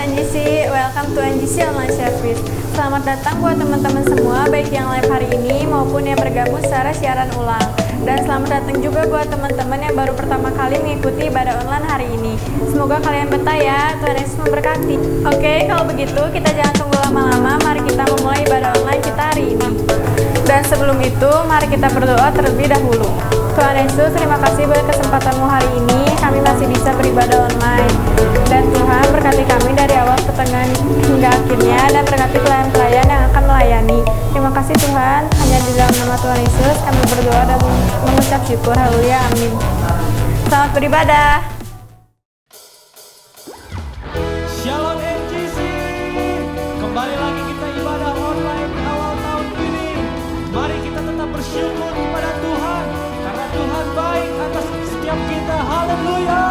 NGC, welcome to NGC Online Service. Selamat datang buat teman-teman semua, baik yang live hari ini maupun yang bergabung secara siaran ulang. Dan selamat datang juga buat teman-teman yang baru pertama kali mengikuti ibadah online hari ini. Semoga kalian betah ya, Tuhan Yesus memberkati. Oke, kalau begitu kita jangan tunggu lama-lama, mari kita memulai ibadah online kita hari ini. Dan sebelum itu, mari kita berdoa terlebih dahulu. Tuhan Yesus, terima kasih buat kesempatanmu hari ini, kami masih bisa beribadah online. Dan Tuhan berkati kami dari awal pertengahan hingga akhirnya, dan berkati pelayan-pelayan yang akan melayani. Terima kasih Tuhan, hanya di dalam nama Tuhan Yesus kami berdoa dan mengucap syukur. Haleluya, amin. Selamat beribadah. Shalom NGC, kembali lagi kita ibadah online di awal tahun ini. Mari kita tetap bersyukur kepada Tuhan, karena Tuhan baik atas setiap kita. Haleluya.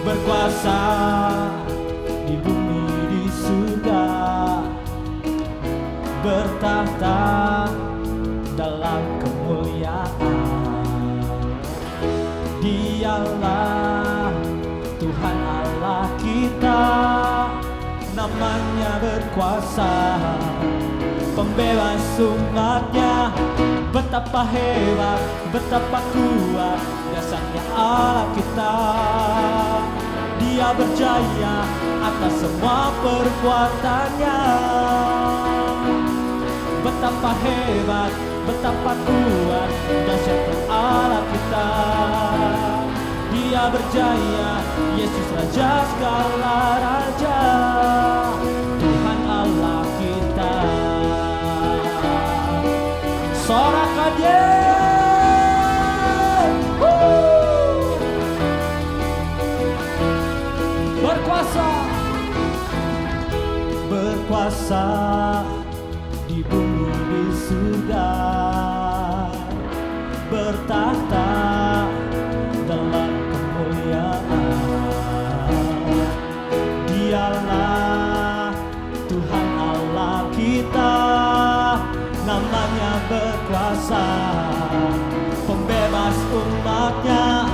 Berkuasa di bumi di surga, bertahta dalam kemuliaan. Dialah Tuhan Allah kita, namanya berkuasa, pembebas umatnya. Betapa hebat, betapa kuat dasarnya Allah kita. Dia berjaya atas semua perbuatannya. Betapa hebat, betapa kuat dasarnya Allah kita. Dia berjaya, Yesus Raja segala raja, Tuhan Allah kita. Sorakan berkuasa, berkuasa di bumi di surga, bertahta dalam kemuliaan. Dialah Tuhan Allah kita, namanya berkuasa, pembebas umatnya.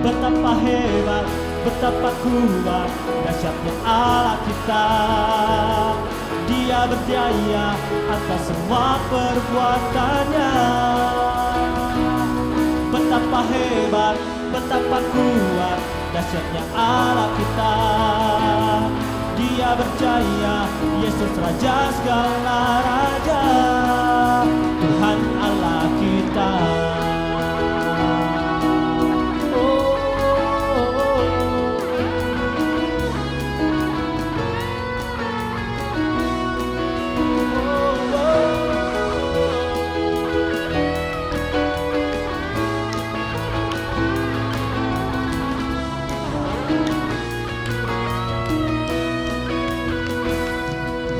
Betapa hebat, betapa kuat dahsyatnya Allah kita. Dia berjaya atas semua perbuatannya. Betapa hebat, betapa kuat dahsyatnya Allah kita. Dia berjaya, Yesus Raja segala raja, Tuhan Allah kita.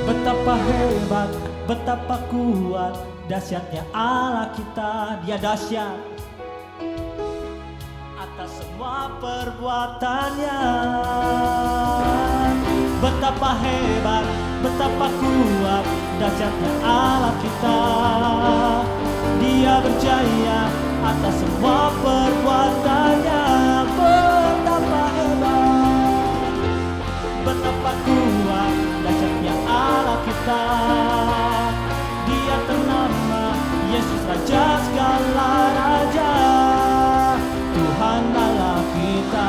Betapa hebat, betapa kuat dahsyatnya Allah kita. Dia dahsyat atas semua perbuatannya. Betapa hebat, betapa kuat dahsyatnya Allah kita. Dia berjaya atas semua perbuatannya. Betapa hebat, betapa kuat dahsyatnya Allah kita. Dia ternama Yesus Raja segala raja, Tuhan Allah kita.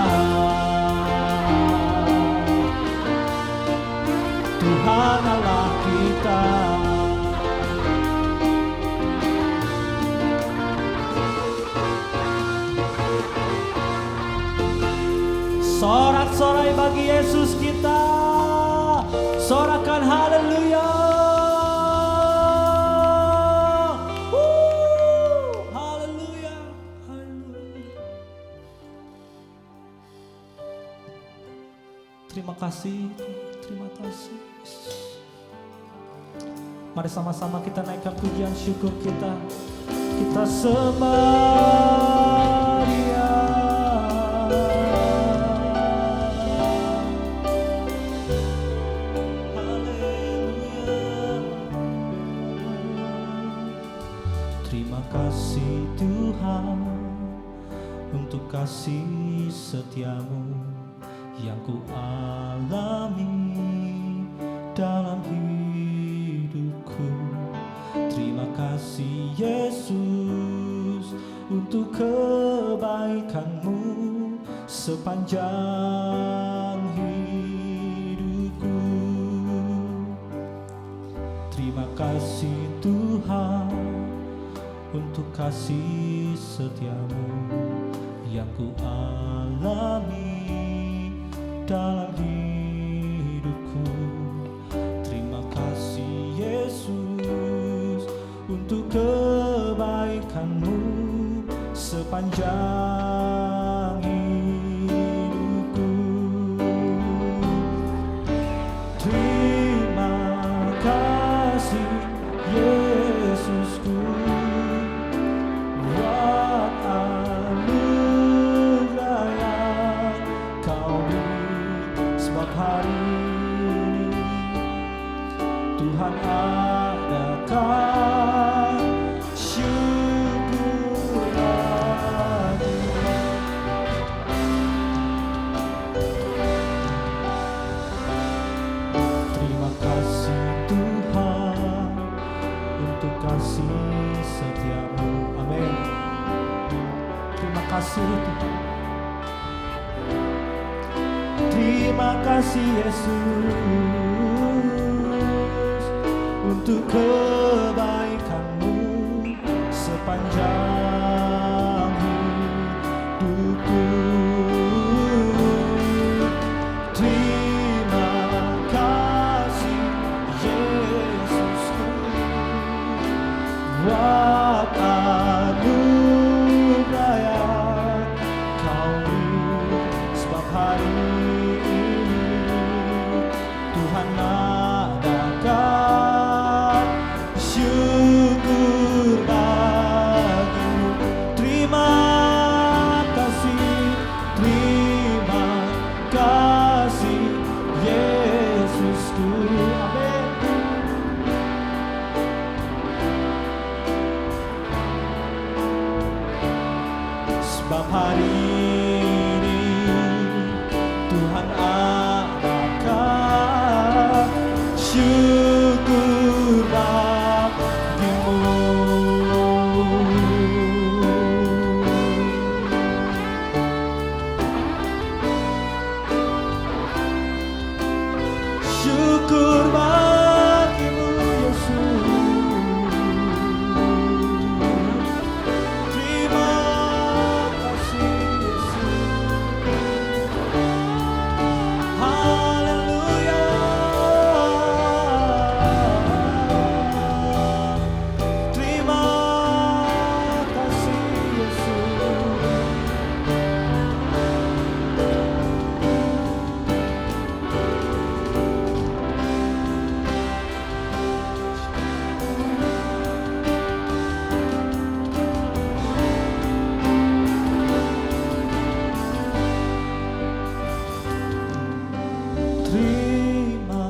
Tuhan Allah kita. Sorak-sorai bagi Yesus kita, sorakan haleluya. Haleluya, haleluya. Terima kasih, terima kasih. Mari sama-sama kita naikkan pujian syukur kita. Kita sembah Dia. Terima kasih Tuhan untuk kasih setiamu yang ku alami. dalam hidupku. Terima kasih Yesus untuk kebaikan-Mu sepanjang hidupku. Terima kasih Tuhan untuk kasih setia-Mu yang ku alami dalam hidupku. Terima kasih Yesus untuk kebaikan-Mu sepanjang hidupku. Terima kasih Yesusku buat anugerah yang Kau beri, sebab hari ini Tuhan adakan syukur lagi. Terima kasih Tuhan untuk kasih setia-Mu. Amin. Terima kasih Tuhan. Terima kasih Yesus untuk kebaikan-Mu sepanjang hidupku. Terima kasih Yesusku buat anugerah yang Kau beri, sebab hari ini Tuhan adakan syukur bagi-Mu. Terima kasih Yesusku. Amin. Sebab hari ini Tuhan adakan syukur bagi-Mu. Syukur bagi-Mu Yesus. Terima kasih Yesus. Haleluya. Terima kasih Yesus. Terima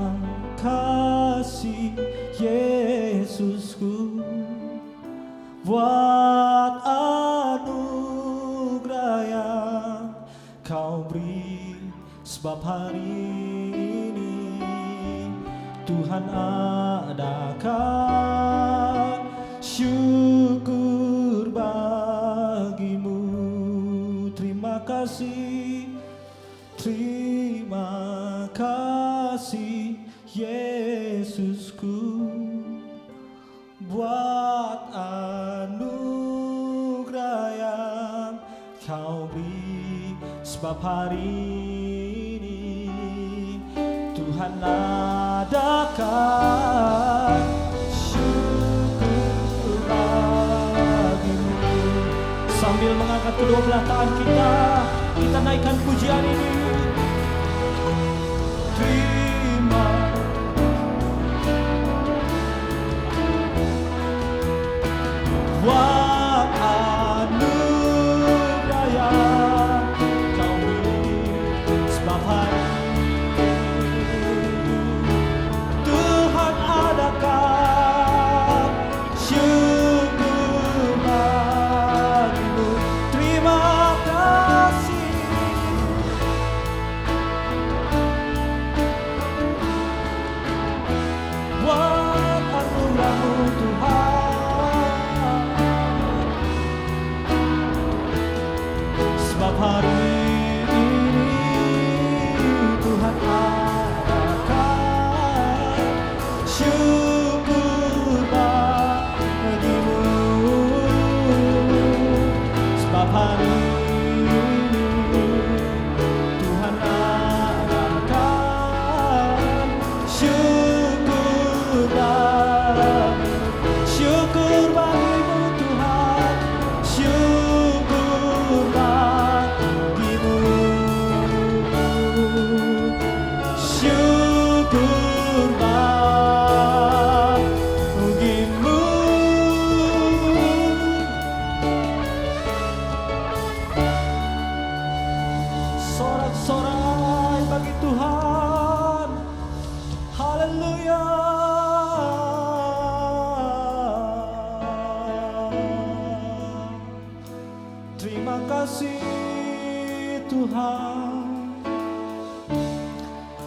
kasih Yesusku buat anugerah yang Kau beri, sebab hari ini Tuhan adakan syukur bagi-Mu. Terima kasih. Terima kasih Yesusku buat anugerah yang Kau beri, sebab hari ini Tuhan adakan syukur bagi-Mu. Sambil mengangkat kedua belah tangan kita naikkan pujian ini. Terima buat anugerah yang Kau beri, sebab hari Tuhan adakan syukur bagi-Mu. Terima kasih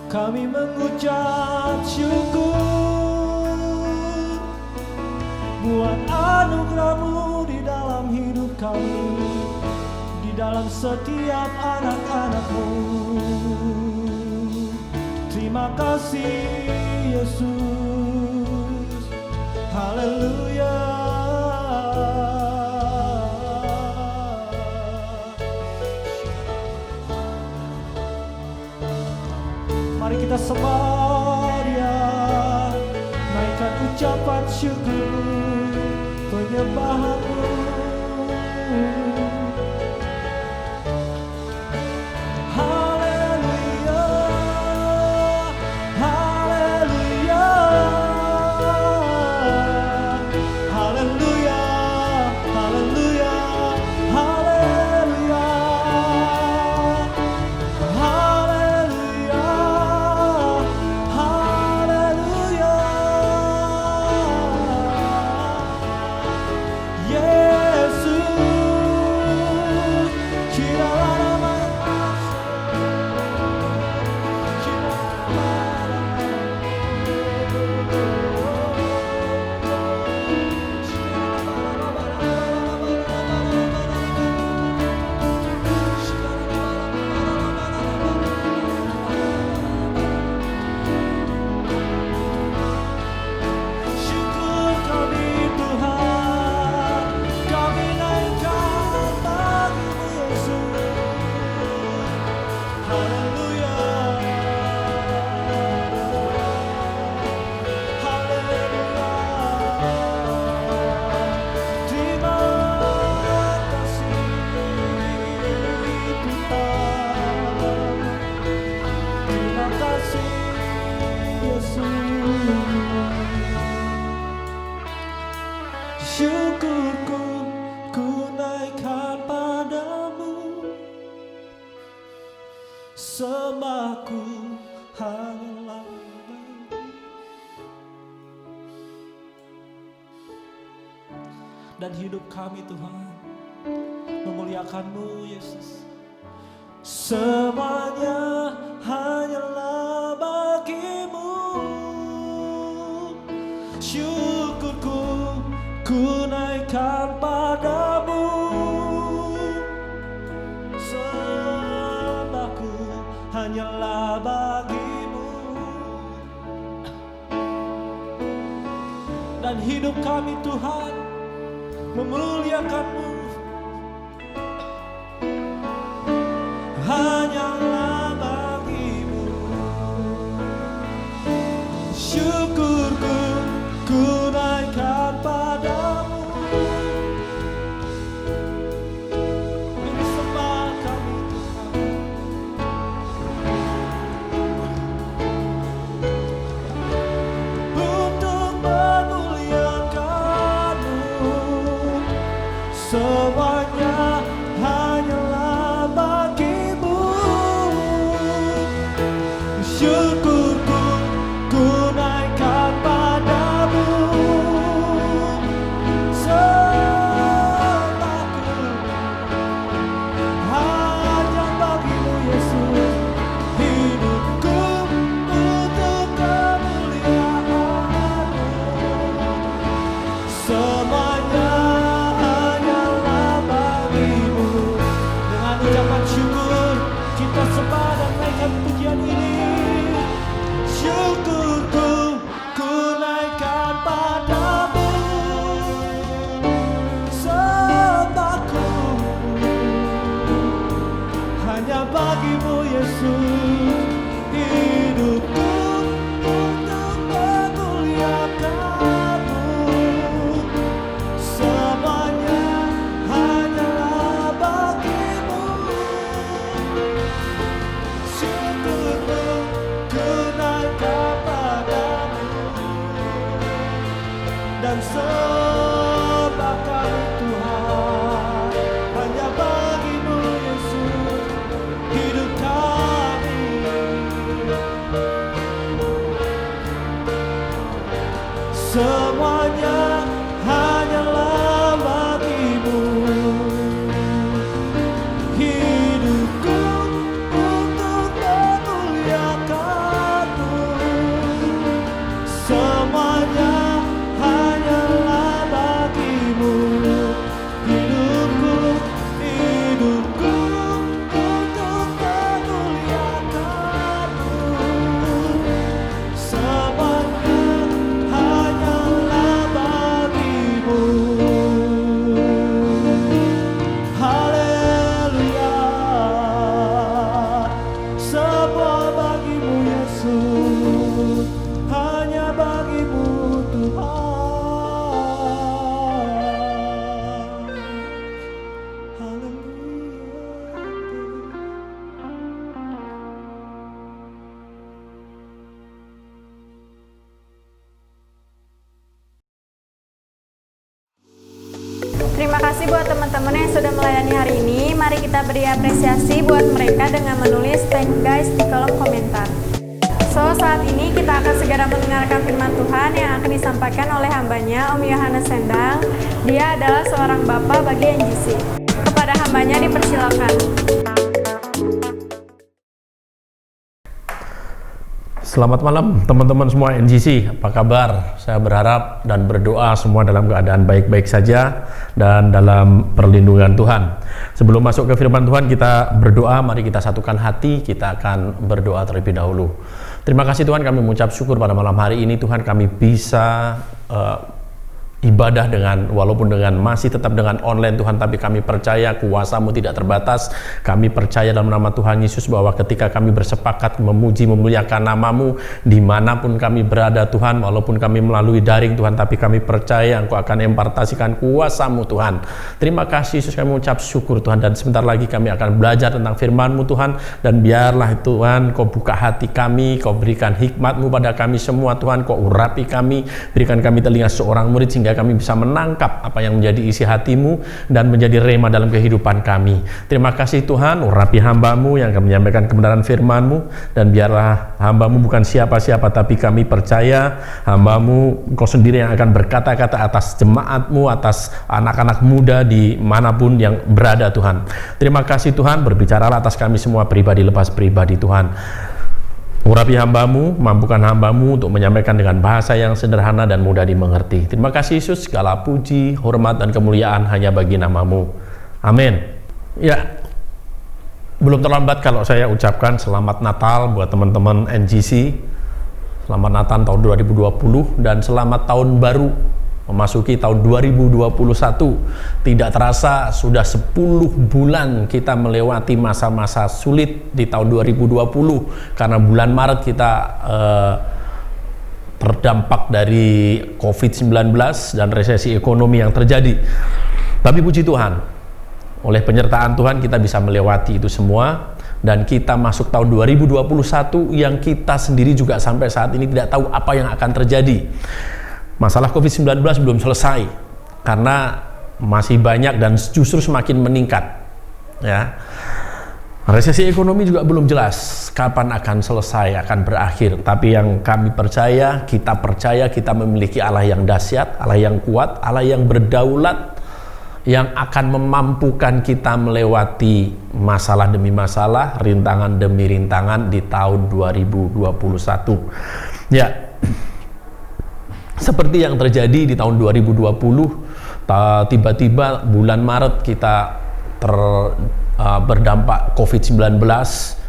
Kami mengucap syukur buat anugerah-Mu di dalam hidup kami, di dalam setiap anak-anak-Mu. Terima kasih Yesus, haleluya. Mari kita sembah Dia, naikkan ucapan syukur, penyembahan-Mu. Haleluya, haleluya, haleluya, haleluya, haleluya. Syukurku ku naikkan padamu, sembahku hanyalah Bapa. Dan hidup kami Tuhan memuliakan-Mu Yesus. Semuanya hanyalah bagi-Mu. Syukurku ku naikkan padamu, sembahku hanyalah bagi-Mu. Dan hidup kami Tuhan memuliakan-Mu, hanyalah bagi-Mu. Syukurku ku naikkan padamu, ini sembah kami Tuhan. Untuk memuliakan-Mu, semuanya hanyalah bagi-Mu. Syukurku ku naikkan padamu, sembahku hanya bagi-Mu Yesus. Hidupku untuk kemuliaan-Mu, semuanya hanyalah bagi-Mu. Dengan ucapan syukur kita sembah dan naikkan pujian ini. Syukurku ku naikkan padamu, sembahku hanya bagi-Mu Yesus. Hidupku untuk memuliakan-Mu, semuanya hanyalah bagi-Mu. Syukurku ku naikkan padamu, dan sembah kami Tuhan hanya bagi-Mu Yesus. Hidup kami semuanya hanyalah bagi-Mu. Hidupku untuk memuliakan-Mu, teman-teman yang sudah melayani hari ini, mari kita beri apresiasi buat mereka dengan menulis thank guys di kolom komentar. So, saat ini kita akan segera mendengarkan firman Tuhan yang akan disampaikan oleh hambanya, Om Yohanes Sendang. Dia adalah seorang bapak bagi NGC. Kepada hambanya dipersilakan. Selamat malam teman-teman semua NGC, apa kabar? Saya berharap dan berdoa semua dalam keadaan baik-baik saja dan dalam perlindungan Tuhan. Sebelum masuk ke firman Tuhan, kita berdoa. Mari kita satukan hati, kita akan berdoa terlebih dahulu. Terima kasih Tuhan, kami mengucap syukur pada malam hari ini. Tuhan, kami bisa ibadah walaupun dengan masih tetap dengan online Tuhan, tapi kami percaya kuasa-Mu tidak terbatas. Kami percaya dalam nama Tuhan Yesus bahwa ketika kami bersepakat memuji memuliakan nama-Mu dimanapun kami berada Tuhan, walaupun kami melalui daring Tuhan, tapi kami percaya Engkau akan impartasikan kuasa-Mu Tuhan. Terima kasih Yesus, kami mengucap syukur Tuhan, dan sebentar lagi kami akan belajar tentang firman-Mu Tuhan, dan biarlah Tuhan Kau buka hati kami, Kau berikan hikmat-Mu pada kami semua Tuhan, Kau urapi kami, berikan kami telinga seorang murid sehingga kami bisa menangkap apa yang menjadi isi hati-Mu dan menjadi rema dalam kehidupan kami. Terima kasih Tuhan, urapi hamba-Mu yang akan menyampaikan kebenaran firman-Mu, dan biarlah hamba-Mu bukan siapa-siapa, tapi kami percaya hamba-Mu Engkau sendiri yang akan berkata-kata atas jemaat-Mu, atas anak-anak muda dimanapun yang berada Tuhan. Terima kasih Tuhan, berbicaralah atas kami semua pribadi lepas pribadi Tuhan. Urapi hamba-Mu, mampukan hamba-Mu untuk menyampaikan dengan bahasa yang sederhana dan mudah dimengerti. Terima kasih Yesus, segala puji, hormat, dan kemuliaan hanya bagi nama-Mu. Amin. Ya, belum terlambat kalau saya ucapkan selamat Natal buat teman-teman NGC. Selamat Natal tahun 2020 dan selamat tahun baru memasuki tahun 2021. Tidak terasa sudah 10 bulan kita melewati masa-masa sulit di tahun 2020, karena bulan Maret kita terdampak dari COVID-19 dan resesi ekonomi yang terjadi. Tapi puji Tuhan, oleh penyertaan Tuhan kita bisa melewati itu semua, dan kita masuk tahun 2021 yang kita sendiri juga sampai saat ini tidak tahu apa yang akan terjadi. Masalah COVID-19 belum selesai karena masih banyak dan justru semakin meningkat. Ya, resesi ekonomi juga belum jelas kapan akan selesai, akan berakhir. Tapi yang kami percaya, kita memiliki Allah yang dahsyat, Allah yang kuat, Allah yang berdaulat, yang akan memampukan kita melewati masalah demi masalah, rintangan demi rintangan di tahun 2021. Ya, seperti yang terjadi di tahun 2020, tiba-tiba bulan Maret kita berdampak COVID-19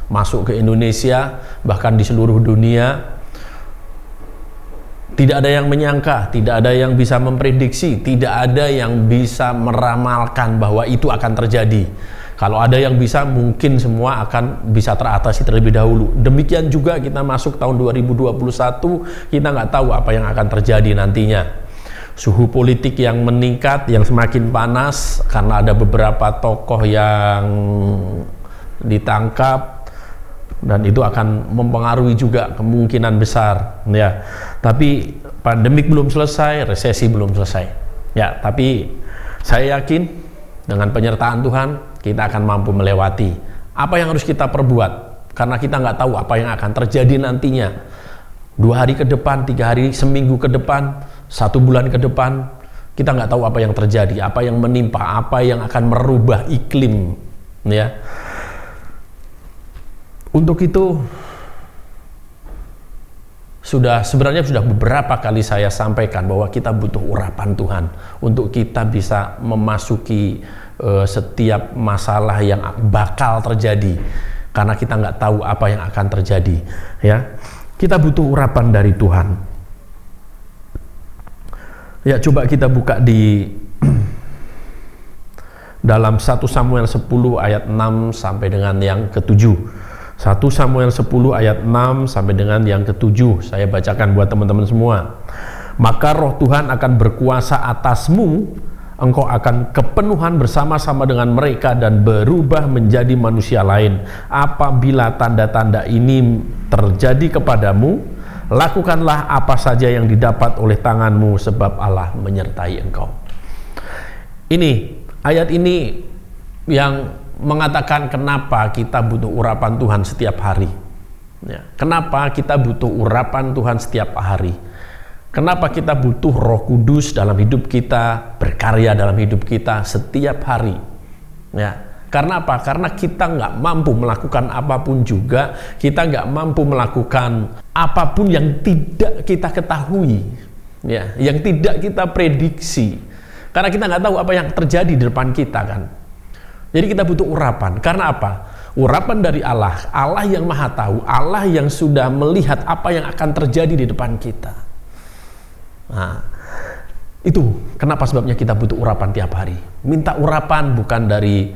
masuk ke Indonesia, bahkan di seluruh dunia. Tidak ada yang menyangka, tidak ada yang bisa memprediksi, tidak ada yang bisa meramalkan bahwa itu akan terjadi. Kalau ada yang bisa, mungkin semua akan bisa teratasi terlebih dahulu. Demikian juga kita masuk tahun 2021, kita nggak tahu apa yang akan terjadi nantinya. Suhu politik yang meningkat, yang semakin panas, karena ada beberapa tokoh yang ditangkap, dan itu akan mempengaruhi juga kemungkinan besar. Ya, tapi pandemik belum selesai, resesi belum selesai. Ya, tapi saya yakin dengan penyertaan Tuhan, kita akan mampu melewati. Apa yang harus kita perbuat? Karena kita nggak tahu apa yang akan terjadi nantinya. 2 hari ke depan, 3 hari, seminggu ke depan, 1 bulan ke depan, kita nggak tahu apa yang terjadi, apa yang menimpa, apa yang akan merubah iklim. Ya. Untuk itu, sebenarnya sudah beberapa kali saya sampaikan bahwa kita butuh urapan Tuhan untuk kita bisa memasuki setiap masalah yang bakal terjadi, karena kita nggak tahu apa yang akan terjadi. Ya, kita butuh urapan dari Tuhan. Ya, coba kita buka di dalam 1 Samuel 10 ayat 6 sampai dengan yang ke-7. 1 Samuel 10 ayat 6 sampai dengan yang ke-7. Saya bacakan buat teman-teman semua. Maka roh Tuhan akan berkuasa atasmu, engkau akan kepenuhan bersama-sama dengan mereka dan berubah menjadi manusia lain. Apabila tanda-tanda ini terjadi kepadamu, lakukanlah apa saja yang didapat oleh tanganmu, sebab Allah menyertai engkau. Ini ayat ini yang mengatakan kenapa kita butuh urapan Tuhan setiap hari. Ya, kenapa kita butuh urapan Tuhan setiap hari? Kenapa kita butuh Roh Kudus dalam hidup kita, berkarya dalam hidup kita setiap hari? Ya, karena apa? Karena kita nggak mampu melakukan apapun juga, kita nggak mampu melakukan apapun yang tidak kita ketahui, ya, yang tidak kita prediksi. Karena kita nggak tahu apa yang terjadi di depan kita kan. Jadi kita butuh urapan. Karena apa? Urapan dari Allah, Allah yang Maha Tahu, Allah yang sudah melihat apa yang akan terjadi di depan kita. Nah, itu kenapa sebabnya kita butuh urapan tiap hari. Minta urapan bukan dari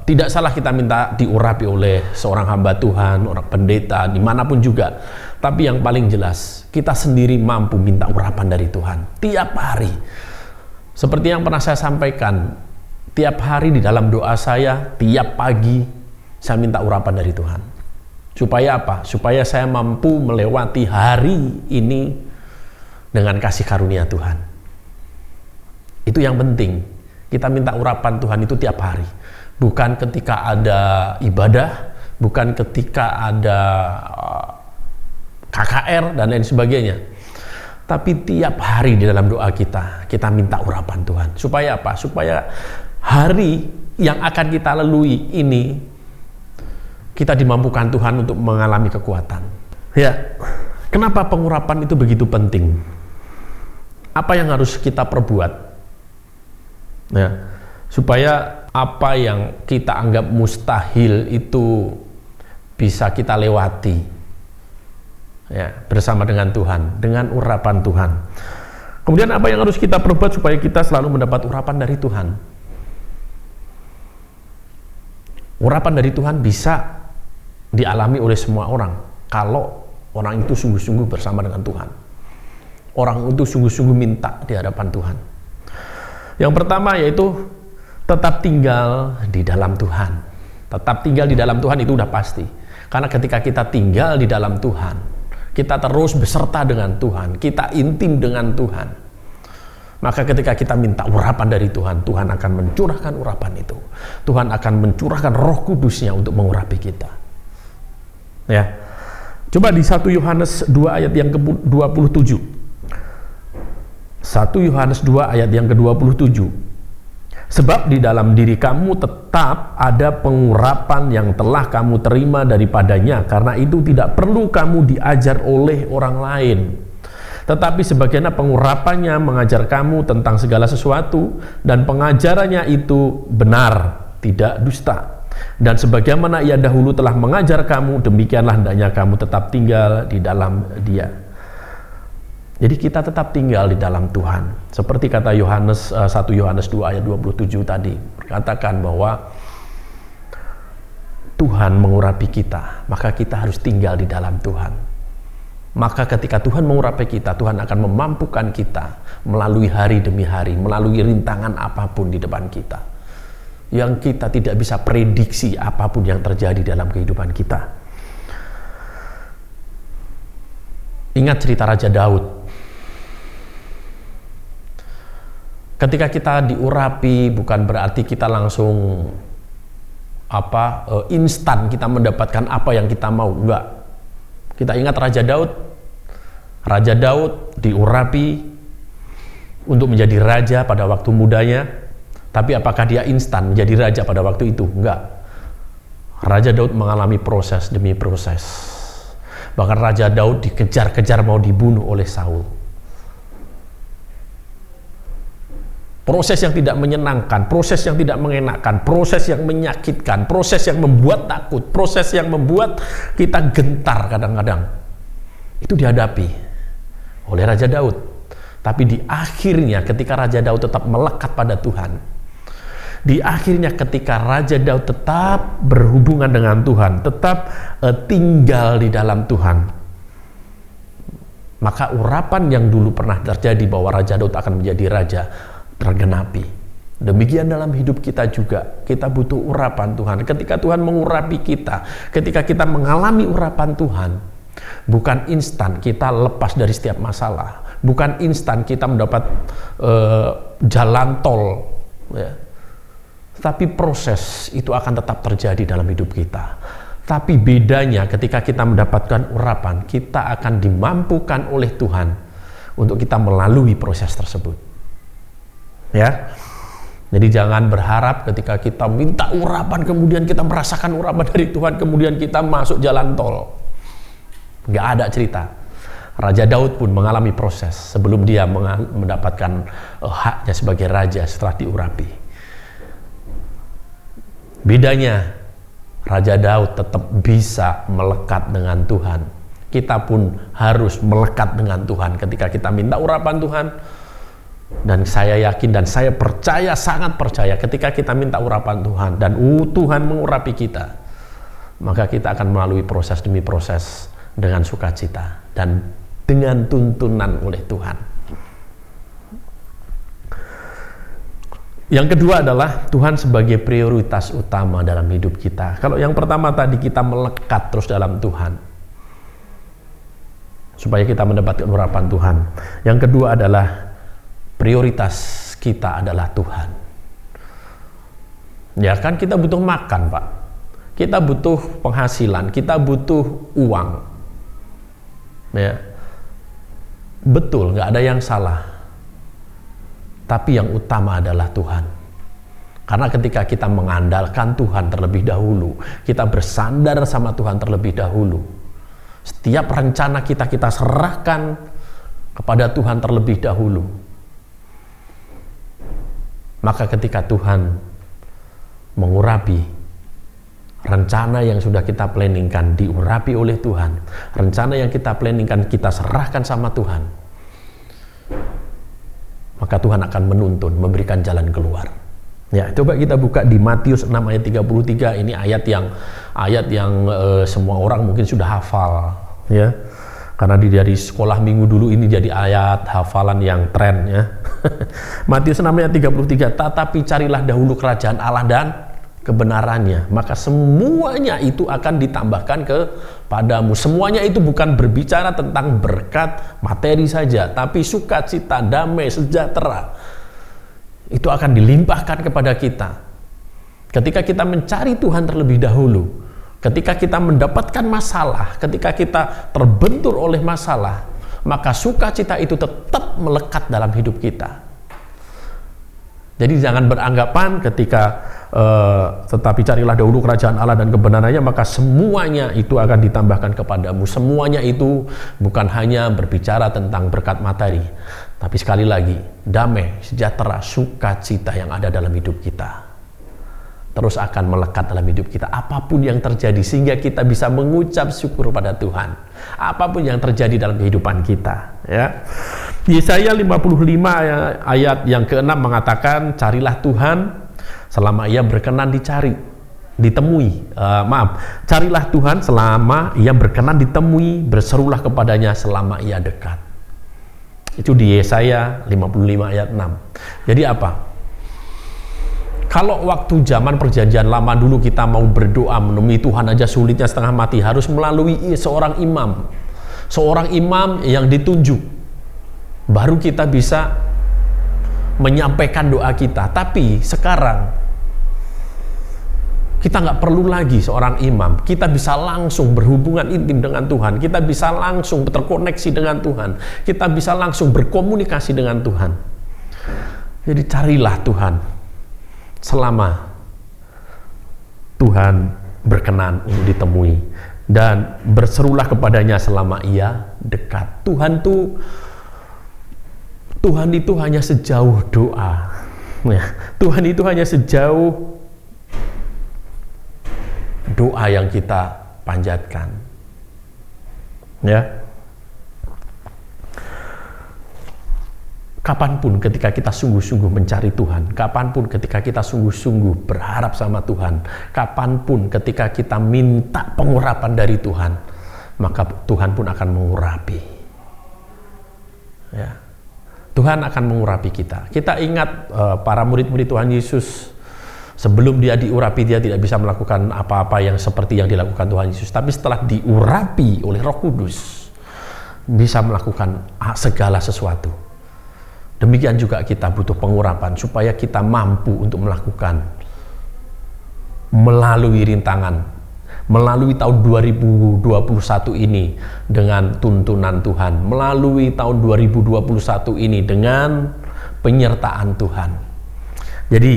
tidak salah kita minta diurapi oleh seorang hamba Tuhan, orang pendeta, dimanapun juga. Tapi yang paling jelas, kita sendiri mampu minta urapan dari Tuhan tiap hari. Seperti yang pernah saya sampaikan, tiap hari di dalam doa saya, tiap pagi saya minta urapan dari Tuhan. Supaya apa? Supaya saya mampu melewati hari ini dengan kasih karunia Tuhan. Itu yang penting. Kita minta urapan Tuhan itu tiap hari. Bukan ketika ada ibadah, bukan ketika ada KKR dan lain sebagainya. Tapi tiap hari di dalam doa kita minta urapan Tuhan. Supaya apa? Supaya hari yang akan kita lalui ini kita dimampukan Tuhan untuk mengalami kekuatan. Ya, kenapa pengurapan itu begitu penting? Apa yang harus kita perbuat? Ya, supaya apa yang kita anggap mustahil itu bisa kita lewati. Ya, bersama dengan Tuhan, dengan urapan Tuhan. Kemudian apa yang harus kita perbuat supaya kita selalu mendapat urapan dari Tuhan? Urapan dari Tuhan bisa dialami oleh semua orang kalau orang itu sungguh-sungguh bersama dengan Tuhan. Orang itu sungguh-sungguh minta di hadapan Tuhan. Yang pertama yaitu tetap tinggal di dalam Tuhan. Tetap tinggal di dalam Tuhan itu udah pasti. Karena ketika kita tinggal di dalam Tuhan, kita terus beserta dengan Tuhan, kita intim dengan Tuhan. Maka ketika kita minta urapan dari Tuhan, Tuhan akan mencurahkan urapan itu. Tuhan akan mencurahkan Roh Kudusnya untuk mengurapi kita. Ya. Coba di 1 Yohanes 2 ayat yang ke-27. 1 Yohanes 2 ayat yang ke-27. Sebab di dalam diri kamu tetap ada pengurapan yang telah kamu terima daripadanya, karena itu tidak perlu kamu diajar oleh orang lain. Tetapi sebagaimana pengurapannya mengajar kamu tentang segala sesuatu, dan pengajarannya itu benar, tidak dusta. Dan sebagaimana ia dahulu telah mengajar kamu, demikianlah hendaknya kamu tetap tinggal di dalam Dia. Jadi kita tetap tinggal di dalam Tuhan. Seperti kata Yohanes 1 Yohanes 2 ayat 27 tadi, berkatakan bahwa Tuhan mengurapi kita, maka kita harus tinggal di dalam Tuhan. Maka ketika Tuhan mengurapi kita, Tuhan akan memampukan kita melalui hari demi hari, melalui rintangan apapun di depan kita, yang kita tidak bisa prediksi apapun yang terjadi dalam kehidupan kita. Ingat cerita Raja Daud. Ketika kita diurapi, bukan berarti kita langsung instan kita mendapatkan apa yang kita mau. Enggak. Kita ingat Raja Daud. Raja Daud diurapi untuk menjadi raja pada waktu mudanya. Tapi apakah dia instan menjadi raja pada waktu itu? Enggak. Raja Daud mengalami proses demi proses. Bahkan Raja Daud dikejar-kejar mau dibunuh oleh Saul. Proses yang tidak menyenangkan, proses yang tidak mengenakan, proses yang menyakitkan, proses yang membuat takut, proses yang membuat kita gentar kadang-kadang. Itu dihadapi oleh Raja Daud. Tapi di akhirnya ketika Raja Daud tetap melekat pada Tuhan, di akhirnya ketika Raja Daud tetap berhubungan dengan Tuhan, tetap tinggal di dalam Tuhan, maka urapan yang dulu pernah terjadi bahwa Raja Daud akan menjadi raja tergenapi. Demikian dalam hidup kita juga, kita butuh urapan Tuhan. Ketika Tuhan mengurapi kita, ketika kita mengalami urapan Tuhan, bukan instan kita lepas dari setiap masalah, bukan instan kita mendapat jalan tol, ya. Tapi proses itu akan tetap terjadi dalam hidup kita. Tapi bedanya ketika kita mendapatkan urapan, kita akan dimampukan oleh Tuhan untuk kita melalui proses tersebut. Ya. Jadi jangan berharap ketika kita minta urapan, kemudian kita merasakan urapan dari Tuhan, kemudian kita masuk jalan tol. Nggak ada cerita. Raja Daud pun mengalami proses sebelum dia mendapatkan haknya sebagai raja setelah diurapi. Bedanya, Raja Daud tetap bisa melekat dengan Tuhan. Kita pun harus melekat dengan Tuhan ketika kita minta urapan Tuhan. Dan saya yakin dan saya percaya, sangat percaya, ketika kita minta urapan Tuhan dan Tuhan mengurapi kita, maka kita akan melalui proses demi proses dengan sukacita dan dengan tuntunan oleh Tuhan. Yang kedua adalah Tuhan sebagai prioritas utama dalam hidup kita. Kalau yang pertama tadi kita melekat terus dalam Tuhan, supaya kita mendapatkan urapan Tuhan. Yang kedua adalah prioritas kita adalah Tuhan. Ya kan, kita butuh makan, Pak. Kita butuh penghasilan, kita butuh uang. Ya. Betul, nggak ada yang salah. Tapi yang utama adalah Tuhan. Karena ketika kita mengandalkan Tuhan terlebih dahulu, kita bersandar sama Tuhan terlebih dahulu, setiap rencana kita serahkan kepada Tuhan terlebih dahulu. Maka ketika Tuhan mengurapi, rencana yang sudah kita planningkan diurapi oleh Tuhan, rencana yang kita planningkan kita serahkan sama Tuhan, maka Tuhan akan menuntun, memberikan jalan keluar. Ya, coba kita buka di Matius 6 ayat 33. Ini ayat yang semua orang mungkin sudah hafal, ya. Karena dari sekolah minggu dulu ini jadi ayat hafalan yang tren, ya. Matius 6 ayat 33, tetapi carilah dahulu kerajaan Allah dan kebenarannya, maka semuanya itu akan ditambahkan kepadamu. Semuanya itu bukan berbicara tentang berkat materi saja, tapi sukacita, damai, sejahtera itu akan dilimpahkan kepada kita ketika kita mencari Tuhan terlebih dahulu. Ketika kita mendapatkan masalah, ketika kita terbentur oleh masalah, maka sukacita itu tetap melekat dalam hidup kita. Jadi jangan beranggapan ketika tetapi carilah dahulu kerajaan Allah dan kebenarannya, maka semuanya itu akan ditambahkan kepadamu. Semuanya itu bukan hanya berbicara tentang berkat materi, tapi sekali lagi damai, sejahtera, sukacita yang ada dalam hidup kita terus akan melekat dalam hidup kita apapun yang terjadi, sehingga kita bisa mengucap syukur pada Tuhan apapun yang terjadi dalam kehidupan kita, ya. Yesaya 55 ayat yang ke-6 mengatakan, carilah Tuhan selama ia berkenan carilah Tuhan selama ia berkenan ditemui, berserulah kepadanya selama ia dekat. Itu di Yesaya 55 ayat 6. Jadi apa? Kalau waktu zaman perjanjian lama dulu kita mau berdoa menemui Tuhan aja sulitnya setengah mati, harus melalui seorang imam yang ditunjuk, baru kita bisa menyampaikan doa kita. Tapi sekarang kita nggak perlu lagi seorang imam, kita bisa langsung berhubungan intim dengan Tuhan, kita bisa langsung terkoneksi dengan Tuhan, kita bisa langsung berkomunikasi dengan Tuhan. Jadi carilah Tuhan selama Tuhan berkenan untuk ditemui, dan berserulah kepadanya selama ia dekat. Tuhan itu hanya sejauh doa, ya. Tuhan itu hanya sejauh doa yang kita panjatkan, ya. Kapanpun ketika kita sungguh-sungguh mencari Tuhan, kapanpun ketika kita sungguh-sungguh berharap sama Tuhan, kapanpun ketika kita minta pengurapan dari Tuhan, maka Tuhan pun akan mengurapi, ya. Tuhan akan mengurapi kita. Kita ingat para murid-murid Tuhan Yesus, sebelum dia diurapi dia tidak bisa melakukan apa-apa yang seperti yang dilakukan Tuhan Yesus, tapi setelah diurapi oleh Roh Kudus bisa melakukan segala sesuatu. Demikian juga kita butuh pengurapan supaya kita mampu untuk melakukan melalui rintangan, melalui tahun 2021 ini dengan tuntunan Tuhan, melalui tahun 2021 ini dengan penyertaan Tuhan. Jadi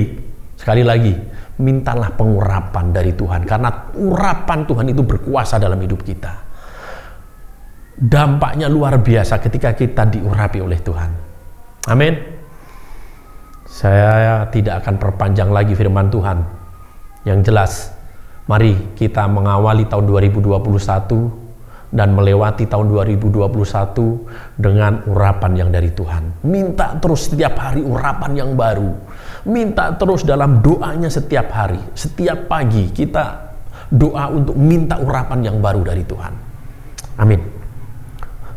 sekali lagi, mintalah pengurapan dari Tuhan, karena urapan Tuhan itu berkuasa dalam hidup kita. Dampaknya luar biasa ketika kita diurapi oleh Tuhan. Amin. Saya tidak akan perpanjang lagi firman Tuhan. Yang jelas, mari kita mengawali tahun 2021 dan melewati tahun 2021 dengan urapan yang dari Tuhan. Minta terus setiap hari urapan yang baru. Minta terus dalam doanya setiap hari. Setiap pagi kita doa untuk minta urapan yang baru dari Tuhan. Amin.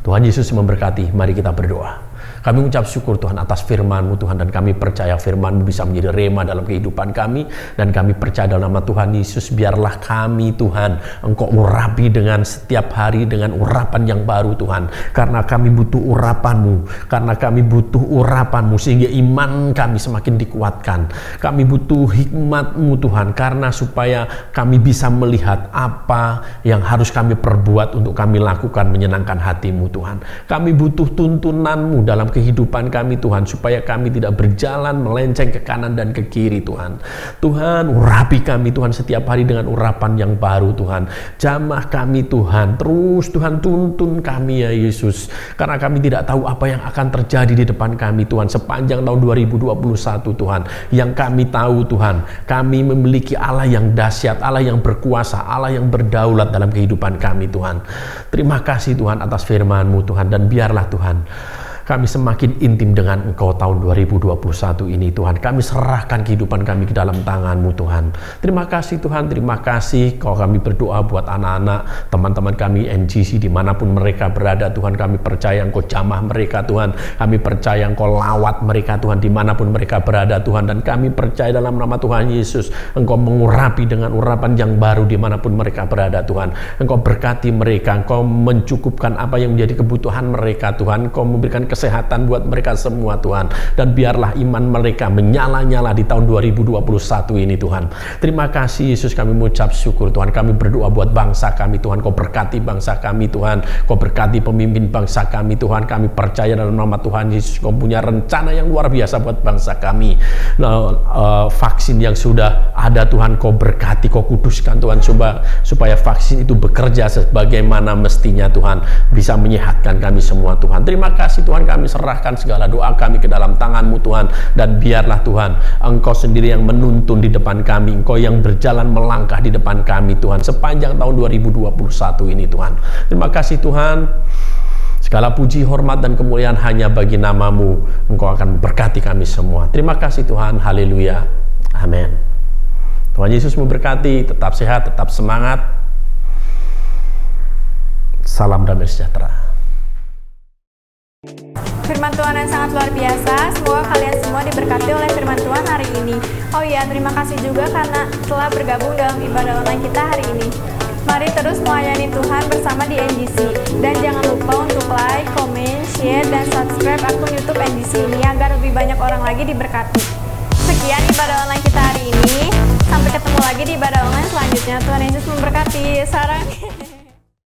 Tuhan Yesus memberkati. Mari kita berdoa. Kami mengucap syukur Tuhan atas firman-Mu Tuhan, dan kami percaya firman-Mu bisa menjadi rema dalam kehidupan kami, dan kami percaya dalam nama Tuhan Yesus, biarlah kami Tuhan, Engkau urapi dengan setiap hari dengan urapan yang baru Tuhan, karena kami butuh urapan-Mu, karena kami butuh urapan-Mu sehingga iman kami semakin dikuatkan. Kami butuh hikmat-Mu Tuhan, karena supaya kami bisa melihat apa yang harus kami perbuat untuk kami lakukan menyenangkan hati-Mu Tuhan. Kami butuh tuntunan-Mu dalam kehidupan kami Tuhan, supaya kami tidak berjalan melenceng ke kanan dan ke kiri Tuhan. Tuhan, urapi kami Tuhan setiap hari dengan urapan yang baru Tuhan. Jamah kami Tuhan, terus Tuhan tuntun kami ya Yesus, karena kami tidak tahu apa yang akan terjadi di depan kami Tuhan sepanjang tahun 2021 Tuhan. Yang kami tahu Tuhan, kami memiliki Allah yang dahsyat, Allah yang berkuasa, Allah yang berdaulat dalam kehidupan kami Tuhan. Terima kasih Tuhan atas firman-Mu Tuhan, dan biarlah Tuhan kami semakin intim dengan Engkau tahun 2021 ini Tuhan. Kami serahkan kehidupan kami ke dalam tangan-Mu Tuhan. Terima kasih Tuhan, terima kasih. Kalau kami berdoa buat anak-anak, teman-teman kami NGC dimanapun mereka berada Tuhan, kami percaya Engkau jamah mereka Tuhan. Kami percaya Engkau lawat mereka Tuhan dimanapun mereka berada Tuhan. Dan kami percaya dalam nama Tuhan Yesus, Engkau mengurapi dengan urapan yang baru dimanapun mereka berada Tuhan. Engkau berkati mereka, Engkau mencukupkan apa yang menjadi kebutuhan mereka Tuhan. Engkau memberikan kesehatan buat mereka semua Tuhan, dan biarlah iman mereka menyala-nyala di tahun 2021 ini Tuhan. Terima kasih Yesus, kami mengucap syukur Tuhan. Kami berdoa buat bangsa kami Tuhan, Kau berkati bangsa kami Tuhan, Kau berkati pemimpin bangsa kami Tuhan. Kami percaya dalam nama Tuhan Yesus, Kau punya rencana yang luar biasa buat bangsa kami. Vaksin yang sudah ada Tuhan, Kau berkati, Kau kuduskan Tuhan, supaya vaksin itu bekerja sebagaimana mestinya Tuhan, bisa menyehatkan kami semua Tuhan. Terima kasih Tuhan, kami serahkan segala doa kami ke dalam tangan-Mu Tuhan, dan biarlah Tuhan Engkau sendiri yang menuntun di depan kami, Engkau yang berjalan melangkah di depan kami Tuhan sepanjang tahun 2021 ini Tuhan. Terima kasih Tuhan. Segala puji, hormat, dan kemuliaan hanya bagi nama-Mu. Engkau akan berkati kami semua. Terima kasih Tuhan. Haleluya. Amin. Tuhan Yesus memberkati. Tetap sehat, tetap semangat. Salam damai sejahtera. Firman Tuhan yang sangat luar biasa. Semoga kalian semua diberkati oleh firman Tuhan hari ini. Oh iya, terima kasih juga karena telah bergabung dalam ibadah online kita hari ini. Mari terus melayani Tuhan bersama di NGC. Dan jangan lupa untuk like, comment, share, dan subscribe akun YouTube NGC ini agar lebih banyak orang lagi diberkati. Sekian ibadah online kita hari ini. Sampai ketemu lagi di ibadah online selanjutnya. Tuhan Yesus memberkati. Sarang.